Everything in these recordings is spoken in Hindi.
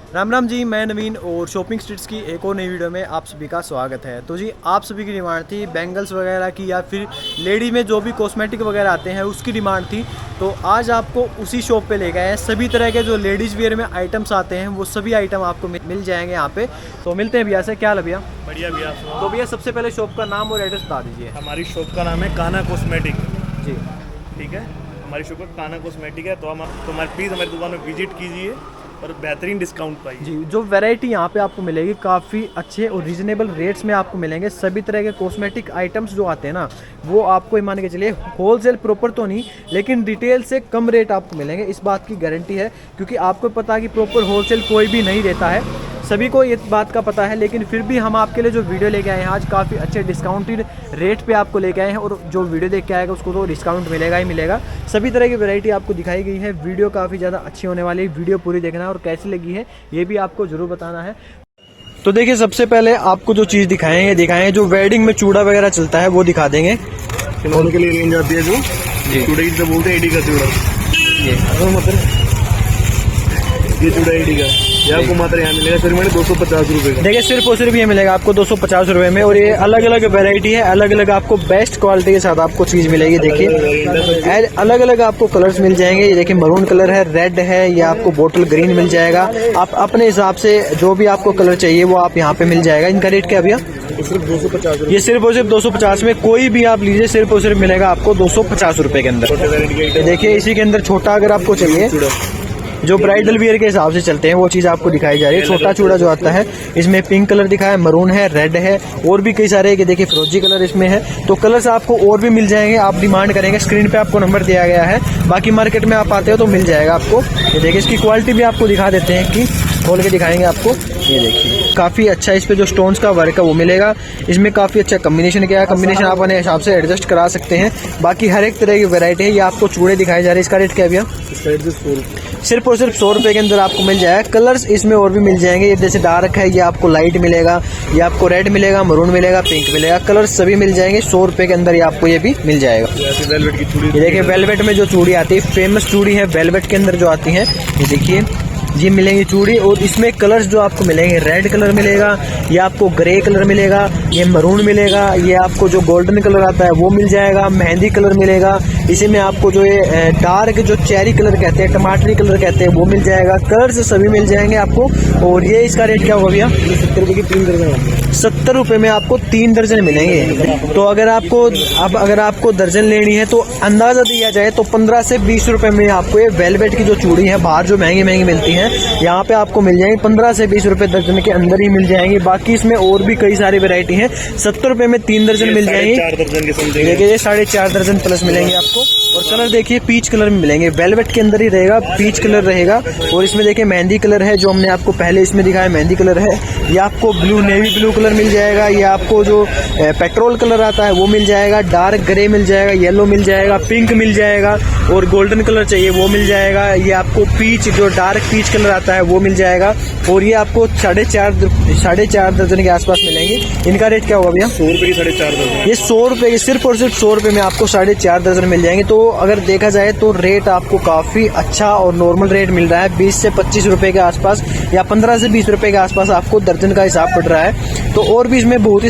राम राम जी, मैं नवीन और शॉपिंग स्ट्रीट्स की एक और नई वीडियो में आप सभी का स्वागत है। तो जी आप सभी की डिमांड थी बैंगल्स वगैरह की या फिर लेडी में जो भी कॉस्मेटिक वगैरह आते हैं उसकी डिमांड थी। तो आज आपको उसी शॉप पे ले गए हैं। सभी तरह के जो लेडीज़ वेयर में आइटम्स आते हैं वो सभी आइटम आपको मिल जाएंगे यहाँ पे। तो मिलते हैं भैया से। क्या हाल है भैया? बढ़िया भैया। तो भैया सबसे पहले शॉप का नाम और एड्रेस बता दीजिए। हमारी शॉप का नाम है कान्हा कॉस्मेटिक। जी ठीक है, हमारी शॉप का कान्हा कॉस्मेटिक है। तो हमारे प्लीज़ हमारी दुकान में विजिट कीजिए और बेहतरीन डिस्काउंट पाइए। जी, जो वैरायटी यहाँ पे आपको मिलेगी काफ़ी अच्छे और रीजनेबल रेट्स में आपको मिलेंगे। सभी तरह के कॉस्मेटिक आइटम्स जो आते हैं ना वो आपको मान के चलिए होलसेल प्रॉपर तो नहीं लेकिन रिटेल से कम रेट आपको मिलेंगे, इस बात की गारंटी है। क्योंकि आपको पता है कि प्रॉपर होलसेल कोई भी नहीं देता है, सभी को ये बात का पता है। लेकिन फिर भी हम आपके लिए जो वीडियो लेके आए हैं आज काफ़ी अच्छे डिस्काउंटेड रेट पे आपको लेके आए हैं और जो वीडियो देख के आएगा उसको तो डिस्काउंट मिलेगा ही मिलेगा। सभी तरह की वैरायटी आपको दिखाई गई है। वीडियो काफ़ी ज़्यादा अच्छी होने वाली है, वीडियो पूरी देखना है और कैसी लगी है ये भी आपको ज़रूर बताना है। तो देखिए सबसे पहले आपको जो चीज़ दिखाएंगे जो वेडिंग में चूड़ा वगैरह चलता है वो दिखा देंगे। खिलौने के लिए रेंज आती है जो चूड़ा से बोलते हैं, एडी का चूड़ा। ये चूड़ा एडी का ये आपको मात्र यहाँ मिलेगा फिर मैंने 250 रुपये का। देखिए सिर्फ और सिर्फ ये मिलेगा आपको 250 रुपये में और ये अलग अलग वैरायटी है, अलग अलग आपको बेस्ट क्वालिटी के साथ आपको चीज़ मिलेगी। देखिए अलग अलग आपको कलर्स मिल जाएंगे। ये देखिए मरून कलर है, रेड है, या आपको बोटल ग्रीन मिल जाएगा। आप अपने हिसाब से जो भी आपको कलर चाहिए वो आप यहाँ पे मिल जाएगा। इनका रेट क्या भैया? सिर्फ 250। ये सिर्फ और सिर्फ 250 में कोई भी आप लीजिए, सिर्फ और सिर्फ मिलेगा आपको 250 रुपये के अंदर। देखिए इसी के अंदर छोटा अगर आपको चाहिए जो ब्राइडल वियर के हिसाब से चलते हैं वो चीज़ आपको दिखाई जा रही है। छोटा चूड़ा जो आता है इसमें पिंक कलर दिखा है, मरून है, रेड है और भी कई सारे कि देखिए फिरोजी कलर इसमें है। तो कलर्स आपको और भी मिल जाएंगे, आप डिमांड करेंगे। स्क्रीन पे आपको नंबर दिया गया है, बाकी मार्केट में आप आते हो तो मिल जाएगा आपको। ये देखिए इसकी क्वालिटी भी आपको दिखा देते हैं कि खोल के दिखाएंगे आपको। ये देखिए काफ़ी अच्छा इस पे जो स्टोन्स का वर्क है वो मिलेगा। इसमें काफ़ी अच्छा कम्बिनेशन किया है, कम्बिनेशन आप अपने हिसाब से एडजस्ट करा सकते हैं। बाकी हर एक तरह की वैरायटी है। ये आपको चूड़े दिखाए जा रहे हैं। इसका रेट क्या है भैया? सिर्फ और सिर्फ 100 रुपये के अंदर आपको मिल जाएगा। कलर्स इसमें और भी मिल जाएंगे। ये जैसे डार्क है ये आपको लाइट मिलेगा, ये आपको रेड मिलेगा, मरून मिलेगा, पिंक मिलेगा। कलर्स सभी मिल जाएंगे 100 रुपये के अंदर। ये आपको ये भी मिल जाएगा। ये देखिए वेलवेट में जो चूड़ी आती है, फेमस चूड़ी है वेलवेट के अंदर जो आती है, ये देखिए ये मिलेंगी चूड़ी। और इसमें कलर्स जो आपको मिलेंगे, रेड कलर मिलेगा, ये आपको ग्रे कलर मिलेगा, ये मरून मिलेगा, ये आपको जो गोल्डन कलर आता है वो मिल जाएगा, मेहंदी कलर मिलेगा। इसी में आपको जो ये डार्क जो चेरी कलर कहते हैं, टमाटरी कलर कहते हैं वो मिल जाएगा। कलर्स सभी मिल जाएंगे आपको। और ये इसका रेट क्या होगा भैया? 70 रुपये की 3 दर्जन। 70 रुपये में आपको 3 दर्जन मिलेंगे। तो अगर आपको दर्जन लेनी है तो अंदाजा दिया जाए तो 15 से 20 रुपये में आपको ये वेलवेट की जो चूड़ी है बाहर जो महंगी महंगी मिलती है यहाँ पे आपको मिल जाएंगे 15 से 20 रुपए दर्जन के अंदर ही मिल जाएंगे। बाकी इसमें और भी कई सारी वैरायटी है। 70 रुपए में 3 दर्जन मिल जाएंगे। देखिए ये 4.5 दर्जन प्लस मिलेंगे आपको। और कलर देखिए पीच कलर में मिलेंगे, वेलवेट के अंदर ही रहेगा, पीच कलर रहेगा। और इसमें देखिए मेहंदी कलर है जो हमने आपको पहले इसमें दिखाया, मेहंदी कलर है। ये आपको ब्लू नेवी ब्लू कलर मिल जाएगा। ये आपको जो पेट्रोल कलर आता है वो मिल जाएगा, डार्क ग्रे मिल जाएगा, येलो मिल जाएगा, पिंक मिल जाएगा और गोल्डन कलर चाहिए वो मिल जाएगा। ये आपको पीच जो डार्क पीच कलर आता है वो मिल जाएगा। और ये आपको 4.5 दर्जन के आसपास मिलेंगे। इनका रेट क्या होगा भैया? 100 रुपये की 4.5 दर्जन। ये 100 रुपये की सिर्फ और सिर्फ 100 रुपये में आपको 4.5 दर्जन मिल जाएंगे। तो अगर देखा जाए तो रेट आपको काफ़ी अच्छा और नॉर्मल रेट मिल रहा है। 20 से 25 रुपये के आसपास या 15 से 20 रुपये के आसपास आपको दर्जन का हिसाब पड़ रहा है। तो और भी इसमें बहुत ही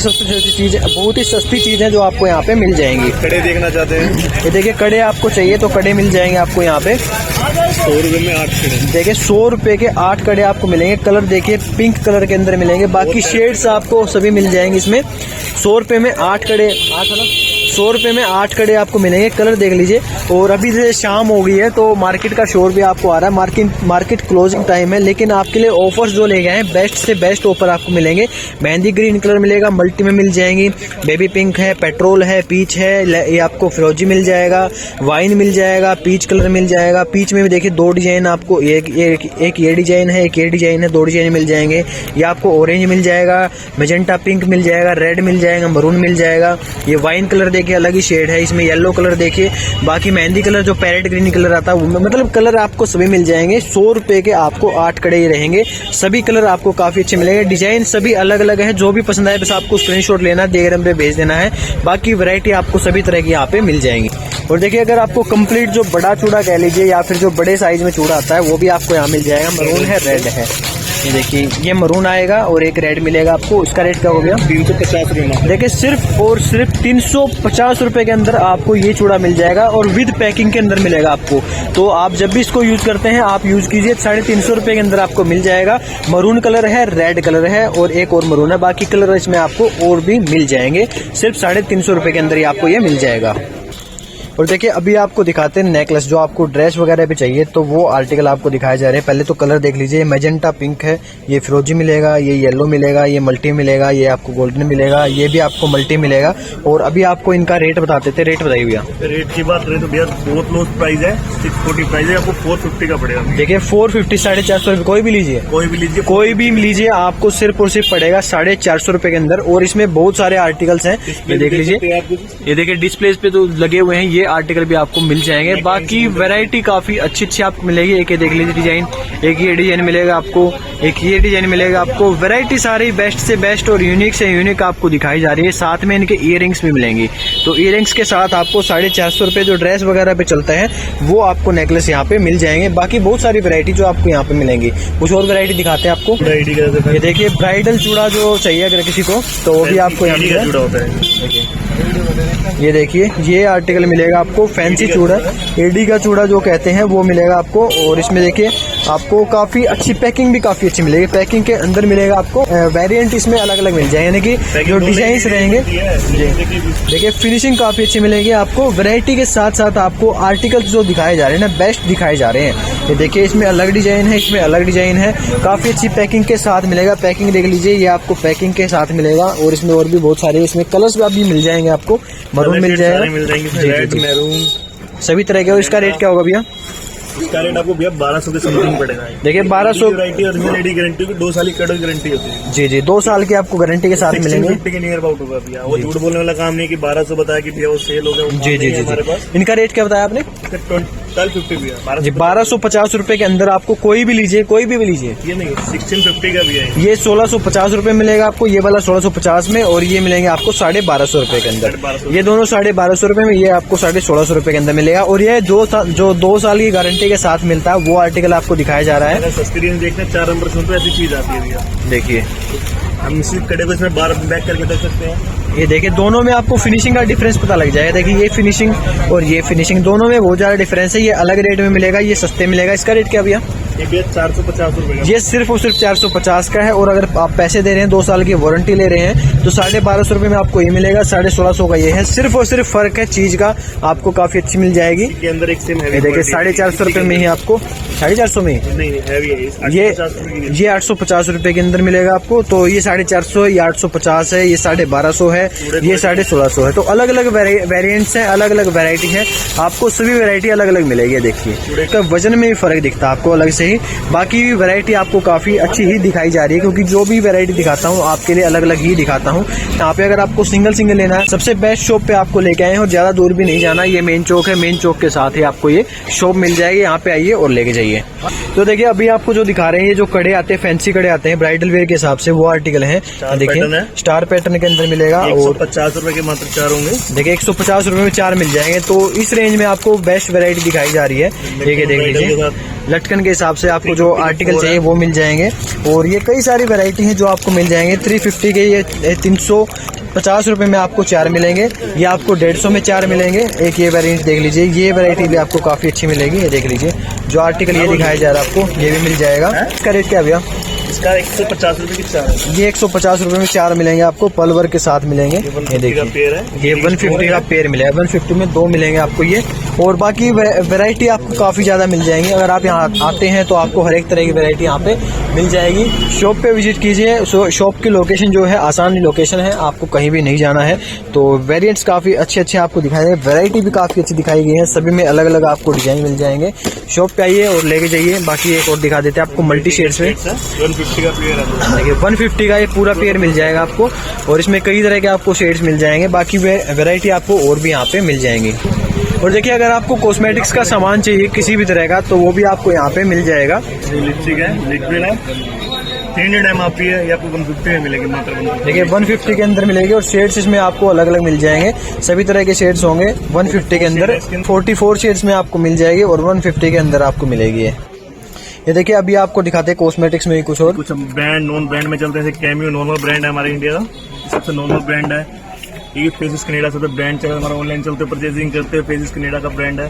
सस्ती चीज़ें जो आपको यहाँ पे मिल जाएंगी। कड़े देखना चाहते हैं? ये देखिए कड़े आपको चाहिए तो कड़े मिल जाएंगे आपको यहाँ पे 100 रुपये में 8 कड़े। देखिए 100 रुपये के 8 कड़े आपको मिलेंगे। कलर देखिए पिंक कलर के अंदर मिलेंगे, बाकी शेड्स आपको सभी मिल जाएंगे इसमें। 100 रुपये में 8 कड़े, 100 रुपये में 8 कड़े आपको मिलेंगे। कलर देख लीजिए। और अभी जैसे शाम हो गई है तो मार्केट का शोर भी आपको आ रहा है। मार्केट क्लोजिंग टाइम है लेकिन आपके लिए ऑफर्स जो ले गए हैं बेस्ट से बेस्ट ऑफर आपको मिलेंगे। मेहंदी ग्रीन कलर मिलेगा, मल्टी में मिल जाएंगी, बेबी पिंक है, पेट्रोल है, पीच है, ये आपको फिरोजी मिल जाएगा, वाइन मिल जाएगा, पीच कलर मिल जाएगा। पीच में भी देखिए 2 डिजाइन आपको, एक ये डिजाइन है, एक ये डिजाइन है, 2 डिजाइन मिल जाएंगे। ये आपको ऑरेंज मिल जाएगा, मेजेंटा पिंक मिल जाएगा, रेड मिल जाएगा, मरून मिल जाएगा। ये वाइन कलर देखिए अलग ही शेड है इसमें, येलो कलर देखिए। बाकी मेहंदी कलर जो पैरेट ग्रीन कलर आता है मतलब कलर आपको सभी मिल जाएंगे। 100 रुपये के आपको 8 कड़े ही रहेंगे। सभी कलर आपको काफी अच्छे मिलेंगे। डिजाइन सभी अलग अलग है, जो भी पसंद आए बस आपको स्क्रीनशॉट लेना, दिए पे भेज देना है। बाकी वैरायटी आपको सभी तरह की यहाँ पे मिल जाएंगी। और देखिए अगर आपको कंप्लीट जो बड़ा चूड़ा कह लीजिए या फिर जो बड़े साइज में चूड़ा आता है वो भी आपको यहाँ मिल जाएगा। मरून है, रेड है। ये देखिए ये मरून आएगा और एक रेड मिलेगा आपको। इसका रेट क्या हो गया? 350 रुपये। देखिए सिर्फ और सिर्फ 350 रुपए के अंदर आपको ये चूड़ा मिल जाएगा और विद पैकिंग के अंदर मिलेगा आपको। तो आप जब भी इसको यूज करते हैं आप यूज कीजिए। 350 रुपए के अंदर आपको मिल जाएगा। मरून कलर है, रेड कलर है और एक और मरून है। बाकी कलर इसमें आपको और भी मिल जाएंगे। सिर्फ 350 रुपए के अंदर ही आपको ये मिल जाएगा। और देखिए अभी आपको दिखाते हैं नेकलेस। जो आपको ड्रेस वगैरह पे चाहिए तो वो आर्टिकल आपको दिखाए जा रहे हैं। पहले तो कलर देख लीजिए। मैजेंटा पिंक है, ये फिरोजी मिलेगा, ये येलो मिलेगा, ये मल्टी मिलेगा, ये आपको गोल्डन मिलेगा, ये भी आपको मल्टी मिलेगा। और अभी आपको इनका रेट बताते थे। रेट बताइए भैया। रेट की बात करें तो भैया बहुत लो प्राइस है, 640 प्राइस है। आपको 450 का पड़ेगा। देखिए 450 450 रुपये कोई भी लीजिए, कोई भी लीजिए आपको सिर्फ और सिर्फ पड़ेगा 450 रुपए के अंदर। और इसमें बहुत सारे आर्टिकल्स हैं। ये देख लीजिए, ये देखिए डिस्प्ले पे तो लगे हुए हैं। ये आर्टिकल भी आपको मिल जाएंगे। बाकी वैरायटी काफी अच्छी अच्छी आपको मिलेगी। एक ये देख लीजिए डिजाइन, एक ये डिजाइन मिलेगा आपको, एक ये डिजाइन मिलेगा आपको। वैरायटी सारी बेस्ट से बेस्ट और यूनिक से यूनिक आपको दिखाई जा रही है। साथ में इनके इयररिंग्स भी मिलेंगी। तो इयररिंग्स के साथ आपको 450 रुपए जो ड्रेस वगैरह पे चलते हैं वो आपको नेकलेस यहाँ पे मिल जाएंगे। बाकी बहुत सारी वैरायटी जो आपको यहाँ पे मिलेंगी। कुछ और वैरायटी दिखाते हैं आपको। ये देखिए ब्राइडल चूड़ा जो चाहिए अगर किसी को तो वो भी आपको यहाँ पे ये देखिए ये आर्टिकल मिलेगा आपको। फैंसी चूड़ा, एडी का चूड़ा जो कहते हैं वो मिलेगा आपको। और इसमें देखिए आपको काफी अच्छी पैकिंग भी काफी अच्छी मिलेगी। पैकिंग के अंदर मिलेगा आपको वेरिएंट इसमें अलग अलग मिल जाएंगे, यानी कि जो डिजाइन रहेंगे। देखिए फिनिशिंग काफी अच्छी मिलेगी आपको। वैरायटी के साथ साथ आपको आर्टिकल्स जो दिखाए जा रहे हैं ना बेस्ट दिखाए जा रहे हैं। ये देखिए इसमें अलग डिजाइन है, इसमें अलग डिजाइन है। काफी अच्छी पैकिंग के साथ मिलेगा। पैकिंग देख लीजिए, ये आपको पैकिंग के साथ मिलेगा। और इसमें और भी बहुत सारे इसमें कलर्स भी मिल जाएंगे आपको। मरून मिल जाएगा, रेड, मैरून सभी तरह के। और इसका रेट क्या होगा भैया? इसका रेट आपको भैया 1200 के समथिंग पड़ेगा। देखिए 1200 वैरायटी और गारंटी की 2 साल की कड़क गारंटी होती है। जी जी 2 साल की आपको गारंटी के साथ मिलेंगे। 50 के नियर अबाउट होगा भैया। वो झूठ बोलने वाला काम नहीं कि 1200 बताया कि भैया वो सेल हो गया। जी जी हमारे पास इनका रेट क्या बताया आपने? 1250 भैया जी 1250 रुपए के अंदर आपको कोई भी लीजिए, कोई भी लीजिए। ये नहीं 1650 का भी है। ये 1650 रुपए मिलेगा आपको। ये वाला 1650 में और ये मिलेंगे आपको 1250 रुपए के अंदर। ये दोनों 1250 रुपए में, ये आपको 1650 रुपए के अंदर मिलेगा। और ये जो 2 साल की गारंटी के साथ मिलता है वो आर्टिकल आपको दिखाया जा रहा है। सस्ती रेंज देखना 4 नंबर सुन तो ऐसी चीज आती है भैया। देखिए हम इसी कड़े को इसमें बार बैक करके देख सकते हैं। ये देखिए दोनों में आपको फिनिशिंग का डिफरेंस पता लग जाएगा। देखिए ये फिनिशिंग और ये फिनिशिंग दोनों में बहुत ज्यादा डिफरेंस है। ये अलग रेट में मिलेगा, ये सस्ते मिलेगा। इसका रेट क्या भैया? ये भैया 450 रुपए का। ये सिर्फ और सिर्फ 450 का है। और अगर आप पैसे दे रहे हैं 2 साल की वारंटी ले रहे हैं तो 1250 रुपए में आपको ये मिलेगा। 1650 का ये है। सिर्फ और सिर्फ फर्क है चीज का, आपको काफी अच्छी मिल जाएगी। के अंदर एक सेम है। देखिए 450 रुपए में ही आपको 450 में नहीं हैवी है। ये 850 रुपए के अंदर मिलेगा आपको। तो ये 450, ये 850 है, ये 1250 है, ये 1650 है। तो अलग अलग वेरिएंट्स हैं, अलग अलग वैरायटी है। आपको सभी वैरायटी अलग अलग मिलेगी। देखिए इसका वजन में भी फर्क दिखता है आपको अलग से ही। बाकी वैरायटी आपको काफी अच्छी ही दिखाई जा रही है, क्योंकि जो भी वैरायटी दिखाता हूँ आपके लिए अलग अलग ही दिखाता हूँ। यहाँ पे अगर आपको सिंगल लेना है सबसे बेस्ट शॉप पे आपको लेके आए हैं और ज्यादा दूर भी नहीं जाना। ये मेन चौक है, मेन चौक के साथ ही आपको ये शॉप मिल जाएगी। यहाँ पे आइए और लेके जाइए। तो देखिए अभी आपको जो दिखा रहे हैं ये जो कड़े आते हैं, फैंसी कड़े आते हैं ब्राइडल वेयर के हिसाब से, वो आर्टिकल है। देखिए स्टार पैटर्न के अंदर मिलेगा। और 50 रुपए के मात्र 4 होंगे। देखिए 150 रुपए में 4 मिल जाएंगे। तो इस रेंज में आपको बेस्ट वैरायटी दिखाई जा रही है। देखिए देख लीजिए लटकन के हिसाब से आपको जो आर्टिकल चाहिए वो मिल जाएंगे। और ये कई सारी वैरायटी हैं जो आपको मिल जाएंगे। 350 के, ये 350 रुपए में आपको 4 मिलेंगे। ये आपको 150 में 4 मिलेंगे। एक ये वेरिएंट देख लीजिए, ये वैरायटी भी आपको काफी अच्छी मिलेगी। ये देख लीजिए जो आर्टिकल ये दिखाया जा रहा है आपको, ये भी मिल जाएगा। इसका रेट क्या भैया? इसका 150 रुपए की 4 है। ये 150 रुपए में 4 मिलेंगे आपको, पलवर के साथ मिलेंगे। ये देखिए ये 150 का पेयर मिलेगा। 150 में 2 मिलेंगे आपको ये। और बाकी वैरायटी आपको काफी ज्यादा मिल जाएंगी। अगर आप यहाँ आते हैं तो आपको हर एक तरह की वैरायटी यहाँ पे मिल जाएगी। शॉप पे विजिट कीजिए। शॉप की लोकेशन जो है आसान लोकेशन है, आपको कहीं भी नहीं जाना है। तो वेरिएंट्स काफी अच्छे अच्छे आपको दिखाई दे, वैरायटी भी काफी अच्छी दिखाई गई है। सभी में अलग अलग आपको डिजाइन मिल जाएंगे। शॉप पे आइए और लेके जाइए। बाकी एक और दिखा देते हैं आपको मल्टी शेड्स में। 150 का पेयर है। देखिए 150 का ये पूरा पेयर मिल जाएगा आपको। और इसमें कई तरह के आपको शेड्स मिल जाएंगे। बाकी वैरायटी आपको और भी यहाँ पे मिल जाएंगी। और देखिए अगर आपको कॉस्मेटिक्स का सामान चाहिए किसी भी तरह का तो वो भी आपको यहाँ पे मिल जाएगा। लिपस्टिक है, लिक्विड है, 300 mAh है, ये आपको 150 में मिलेगी मात्र। देखिए 150 के अंदर मिलेगी। और शेड्स इसमें आपको अलग अलग मिल जाएंगे। सभी तरह के शेड्स होंगे 150 के अंदर। 44 शेड्स में आपको मिल जाएगी और 150 के अंदर आपको मिलेगी। ये देखिए अभी आपको दिखाते हैं कॉस्मेटिक्स में ही कुछ और। कुछ ब्रांड नॉन ब्रांड में चलते हैं, जैसे कैमियो नॉर्मल ब्रांड है हमारे इंडिया का, सबसे नॉर्मल ब्रांड है। ये फेसिस कनेडा सबसे ब्रांड चल हमारा, ऑनलाइन चलते परचेजिंग करते हैं, फेसिस कनेडा का ब्रांड है।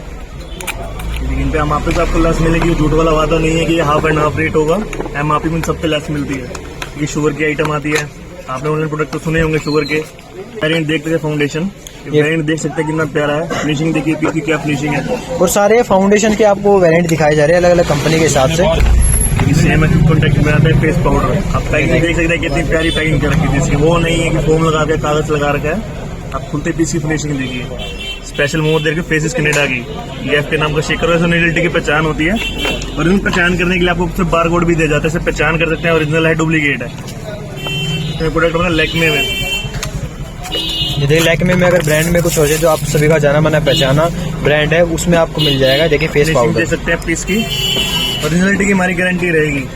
इन पे MRP पे आपको लेस मिलेगी, झूठ वाला वादा नहीं है कि ये हाफ एंड हाफ रेट होगा। MRP में सब पे लेस मिलती है। ये शुगर की आइटम आती है, आपने ऑनलाइन प्रोडक्ट तो सुने होंगे शुगर के। वेरिएंट देखते हैं फाउंडेशन, वेरिएंट देख सकते हैं कितना प्यारा है, फिनिशिंग देखिए पीस की क्या फिनिशिंग है। और सारे फाउंडेशन के आपको वेरिएंट दिखाए जा रहे हैं अलग अलग कंपनी के हिसाब से। सेम कॉन्टेक्ट में आता है फेस पाउडर, आप पैकिंग देख सकते हैं कितनी प्यारी पैकिंग कर रखी है इसकी। वो नहीं है कि फोम लगा के कागज लगा रखा है, आप खुलते पीस की फिनिशिंग देखिए। स्पेशल मोड देखिए फेसिस कनेडा की, ये एफ के नाम का शेकर है, ओरिजिनलिटी की पहचान होती है। और इन पहचान करने के लिए आपको बार कोड भी दे जाता है, इसे पहचान कर सकते हैं ओरिजिनल है डुप्लीकेट है। प्रोडक्ट बना लैक्मे में, ये देखिए लैक्मे में अगर ब्रांड में कुछ हो जाए जो आप सभी का जाना माना पहचाना ब्रांड है उसमें आपको मिल जाएगा। देखिए फेस पाउडर दे सकते हैं पीस की, ओरिजिनलिटी की हमारी गारंटी रहेगी।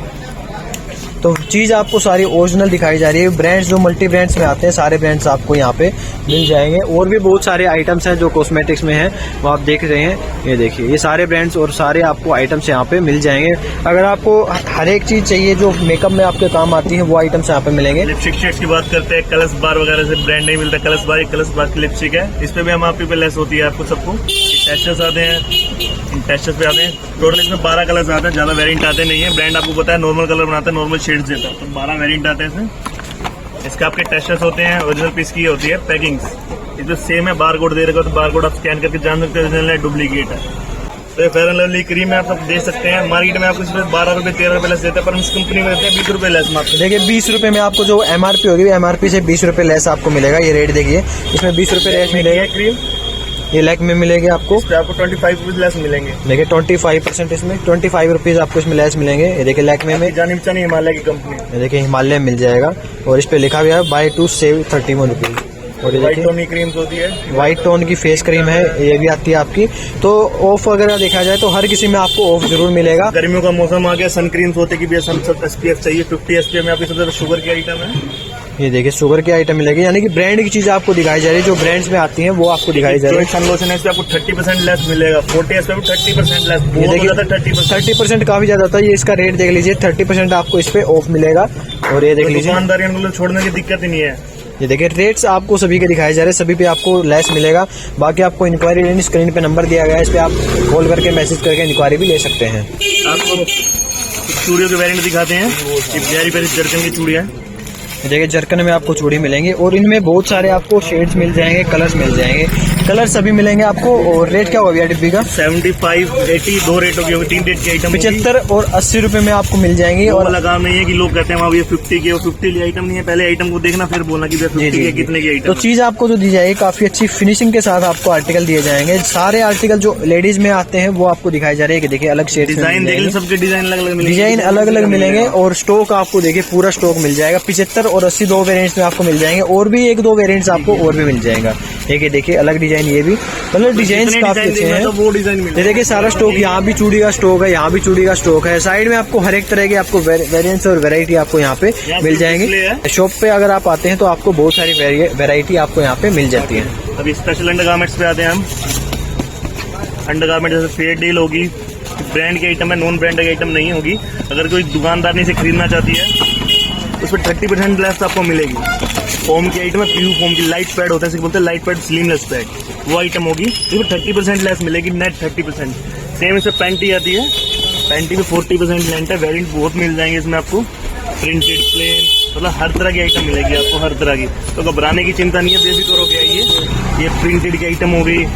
तो चीज आपको सारी ओरिजिनल दिखाई जा रही है। ब्रांड्स जो मल्टी ब्रांड्स में आते हैं सारे ब्रांड्स आपको यहाँ पे मिल जाएंगे। और भी बहुत सारे आइटम्स हैं जो कॉस्मेटिक्स में हैं, वो आप देख रहे हैं। ये देखिए ये सारे ब्रांड्स और सारे आपको आइटम्स यहाँ पे मिल जाएंगे। अगर आपको हर एक चीज चाहिए जो मेकअप में आपके काम आती है वो आइटम्स यहाँ पे मिलेंगे। लिपस्टिक शेड्स की बात करते हैं, कलर्स बार वगैरह से ब्रांड नहीं मिलता। कलर्स बार की लिपस्टिक है, इस पे भी MRP पे लेस होती है आपको सबको। टेस्टर्स आते हैं, इन टेस्टर्स पे आते हैं, टोटल इसमें 12 कलर्स आते हैं, ज्यादा वेरिएंट आते नहीं है। ब्रांड आपको पता है नॉर्मल कलर बनाता है, नॉर्मल शेड्स देता है, तो 12 वेरिएंट आते हैं इसमें। इसका आपके टेस्टर्स होते हैं, ओरिजिनल पीस की होती है पैकिंग्स। ये जो सेम है बार कोड दे रखा, तो बार कोड आप स्कैन करके जान सकते हैं ओरिजिनल है डुप्लीकेट है। तो ये फेयर एंड लवली क्रीम है, आप सब देख सकते हैं। मार्केट में आपको इसमें 12 रुपए 13 रुपए लेस देते हैं, पर इस कंपनी में देते हैं 20 रुपए लेस मात्र। देखिए 20 रुपए में आपको जो MRP होगी MRP से 20 रुपए लेस आपको मिलेगा। ये रेट देखिए, इसमें 20 रुपए लेस मिलेगा। क्रीम ये लैक्मे में मिलेगी आपको, इस पे आपको 25 रुपीज लेस मिलेंगे। देखिए 25% इसमें 25 रुपीज आपको इसमें लेस मिलेंगे। ये देखिए लैक्मे में, जानी पहचानी हिमालय की कंपनी, ये देखिए हिमालय मिल जाएगा और इस पे लिखा हुआ है बाय 2 सेव 31 रुपीज। और ये व्हाइट देखिए टोन क्रीम्स होती है, व्हाइट टोन की फेस क्रीम है, ये भी आती है आपकी। तो ऑफ वगैरह देखा जाए तो हर किसी में आपको ऑफ जरूर मिलेगा। गर्मियों का मौसम आ गया, सन क्रीम्स होते कि सन SPF चाहिए, 50 SPF में आपकी सबसे शुगर की आइटम है। ये देखिए शुगर की आइटम मिलेगी, यानी कि ब्रांड की चीज आपको दिखाई जा रही है, जो ब्रांड्स में आती हैं वो आपको दिखाई जा रही है। सन लोशन है, इस पे आपको 30% लेस मिलेगा, 40 SPF में 30% लेस। ये देखिए 30% काफी ज्यादा होता है, ये इसका रेट देख लीजिए 30% आपको इस पे ऑफ मिलेगा। और ये देख लीजिए दुकानदारी छोड़ने की दिक्कत ही नहीं है। ये देखिए रेट्स आपको सभी के दिखाए जा रहे हैं, सभी पे आपको लेस मिलेगा। बाकी आपको इंक्वायरी लेनी, स्क्रीन पे नंबर दिया गया है, इस पे आप कॉल करके मैसेज करके इंक्वायरी भी ले सकते हैं। आपको चूड़ियों के वेरिएंट दिखाते हैं, प्यारी प्यारी जर्कन की चूड़ियाँ। देखिए जर्कन में आपको चूड़ी मिलेंगे और इनमें बहुत सारे आपको शेड्स मिल जाएंगे, कलर्स मिल जाएंगे, कलर सभी मिलेंगे आपको। और रेट क्या होगा डिब्बी का? 75, 80 दो रेट होगी, 3 रेट की आइटम 75 और 80 रुपए में आपको मिल जाएंगी। और वाला काम नहीं है कि लोग कहते हैं वहाँ ये 50 की, 50 की आइटम नहीं है, पहले आइटम को देखना फिर बोलना कि 50 की कितने की आइटम। तो चीज आपको जो दी जाएगी काफी अच्छी फिनिशिंग के साथ आपको आर्टिकल दिए जाएंगे। सारे आर्टिकल जो लेडीज में आते हैं वो आपको दिखाई जा रहे हैं। देखिए अलग शेड डिजाइन देख, सबके डिजाइन अलग अलग मिलेंगे, डिजाइन अलग अलग मिलेंगे। और स्टॉक आपको देखिए पूरा स्टॉक मिल जाएगा। 75 और 80 दो वेरिएंट्स में आपको मिल जाएंगे, और भी 1-2 वेरिएंट्स आपको और भी मिल जाएगा। ये देखिए अलग डिजाइन, ये भी मतलब डिजाइन काफी अच्छे हैं। वो डिजाइन मिल, देखिए सारा स्टॉक, यहाँ भी चूड़ी का स्टॉक है, यहाँ भी चूड़ी का स्टॉक है। साइड में आपको हर एक तरह के आपको वेरिएंट्स और वैरायटी आपको यहाँ पे मिल जाएंगे। शॉप पे अगर आप आते हैं तो आपको बहुत सारी वैरायटी आपको यहाँ पे मिल जाती है। अभी स्पेशल अंडरगारमेंट्स पे आते हैं हम। अंडरगारमेंट जैसे फेयर डील होगी, ब्रांड की आइटम है, नॉन ब्रांड की आइटम नहीं होगी। अगर कोई दुकानदार ने इसे खरीदना चाहती है उस पर 30% लेस आपको मिलेगी। फोम की आइटम है, प्यू फोम की लाइट पैड होता है, बोलते हैं लाइट पैड स्लीमलेस पैड, वो आइटम होगी, इसमें 30% लेस मिलेगी, नेट 30%। सेम इसमें पैंटी आती है, पैंटी में 40% लेंथ है, वेरिएंट बहुत मिल जाएंगे इसमें आपको, प्रिंटेड, प्लेन, मतलब हर तरह की आइटम मिलेगी आपको, हर तरह की। तो घबराने की चिंता नहीं है, बेफिक्र होके आइए। ये प्रिंटेड की आइटम हो गई,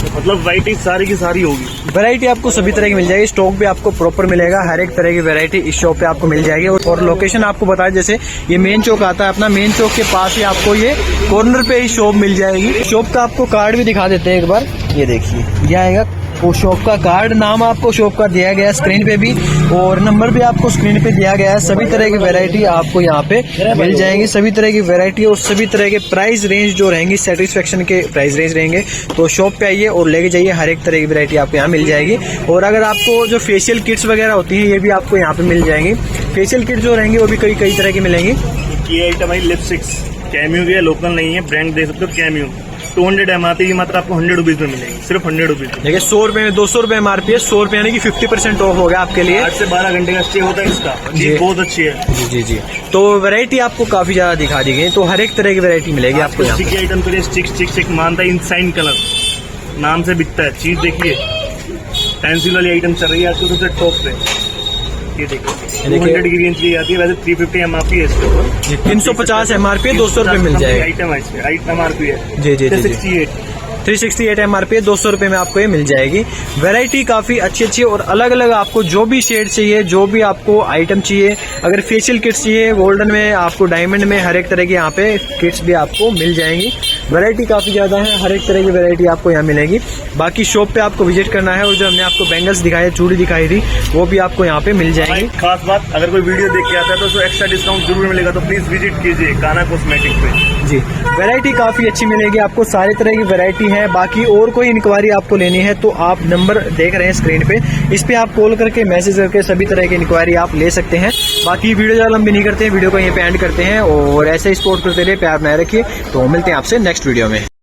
मतलब वैरायटी सारी की सारी होगी। वैरायटी आपको सभी तरह की मिल जाएगी, स्टॉक भी आपको प्रॉपर मिलेगा, हर एक तरह की वैरायटी इस शॉप पे आपको मिल जाएगी। और लोकेशन आपको बताया, जैसे ये मेन चौक आता है अपना, मेन चौक के पास ही आपको ये कॉर्नर पे ही शॉप मिल जाएगी। शॉप का आपको कार्ड भी दिखा देते हैं एक बार, ये देखिए ये आएगा वो शॉप का कार्ड, नाम आपको शॉप का दिया गया है स्क्रीन पे भी, और नंबर भी आपको स्क्रीन पे दिया गया है। सभी तरह की वैरायटी आपको यहाँ पे मिल जाएंगी, सभी तरह की वैरायटी और सभी तरह के प्राइस रेंज जो रहेंगी, सेटिस्फेक्शन के प्राइस रेंज रहेंगे। तो शॉप पे आइए और लेके जाइए, हर एक तरह की वैरायटी आपको यहाँ मिल जाएगी। और अगर आपको जो फेशियल किट्स वगैरह होती है ये भी आपको यहाँ पे मिल जाएंगी। फेशियल किट जो रहेंगी वो भी कई तरह की मिलेंगी। ये आइटम है लिपस्टिक्स, कैमियो की है, लोकल नहीं है, ब्रांड दे सकते हो कैमियो। 200 MRP मात्र आपको 100 रुपीज में मिलेगी, सिर्फ 100 रुपीज। देखिए 100 रुपए में 200 रुपए MRP है, 100 रुपए यानी कि 50% ऑफ हो गया आपके लिए। 8 से 12 घंटे का स्टे होता है इसका, जी। चीज बहुत अच्छी है। जी जी जी। तो वैरायटी आपको काफी ज्यादा दिखा दी गई, तो हर एक तरह की वैरायटी मिलेगी आपको यहाँ स्टिक पे। आइटम तो ये स्टिक मानता है इनसाइन कलर नाम से बिकता है। चीज देखिए पेंसिल वाली आइटम चल रही है आजकल सबसे टॉप पे। ये देखिए 200 की रेंज की आती है, वैसे 350 MRP है इसके ऊपर। 350 MRP, 200 रुपए मिल जाएगा। आइटम है इसमें, MRP है जी जी जी जी। 368 368 MRP, 200 रुपए में आपको ये मिल जाएगी। वैरायटी काफी अच्छी अच्छी और अलग अलग, आपको जो भी शेड चाहिए, जो भी आपको आइटम चाहिए, अगर फेशियल किट्स चाहिए गोल्डन में, आपको डायमंड में, हर एक तरह की यहाँ पे किट्स भी आपको मिल जाएंगी। वैरायटी काफी ज्यादा है, हर एक तरह की वैरायटी आपको यहाँ मिलेगी। बाकी शॉप पे आपको विजिट करना है, और जो हमने आपको बैंगल्स दिखाए, चूड़ी दिखाई थी, वो भी आपको यहाँ पे मिल जाएंगी। खास बात, अगर कोई वीडियो देख के आता है तो उसको एक्स्ट्रा डिस्काउंट जरूर मिलेगा, तो प्लीज विजिट कीजिए काना कॉस्मेटिक पे। जी, वैरायटी काफी अच्छी मिलेगी आपको, सारे तरह की वैरायटी है। बाकी और कोई इंक्वायरी आपको लेनी है तो आप नंबर देख रहे हैं स्क्रीन पे, इस पे आप कॉल करके, मैसेज करके सभी तरह की इंक्वायरी आप ले सकते हैं। बाकी वीडियो ज़्यादा लंबी नहीं करते हैं, वीडियो को यहीं पे एंड करते हैं, और ऐसे ही सपोर्ट करते रहिए, प्यार बनाए रखिए। तो मिलते हैं आपसे नेक्स्ट वीडियो में।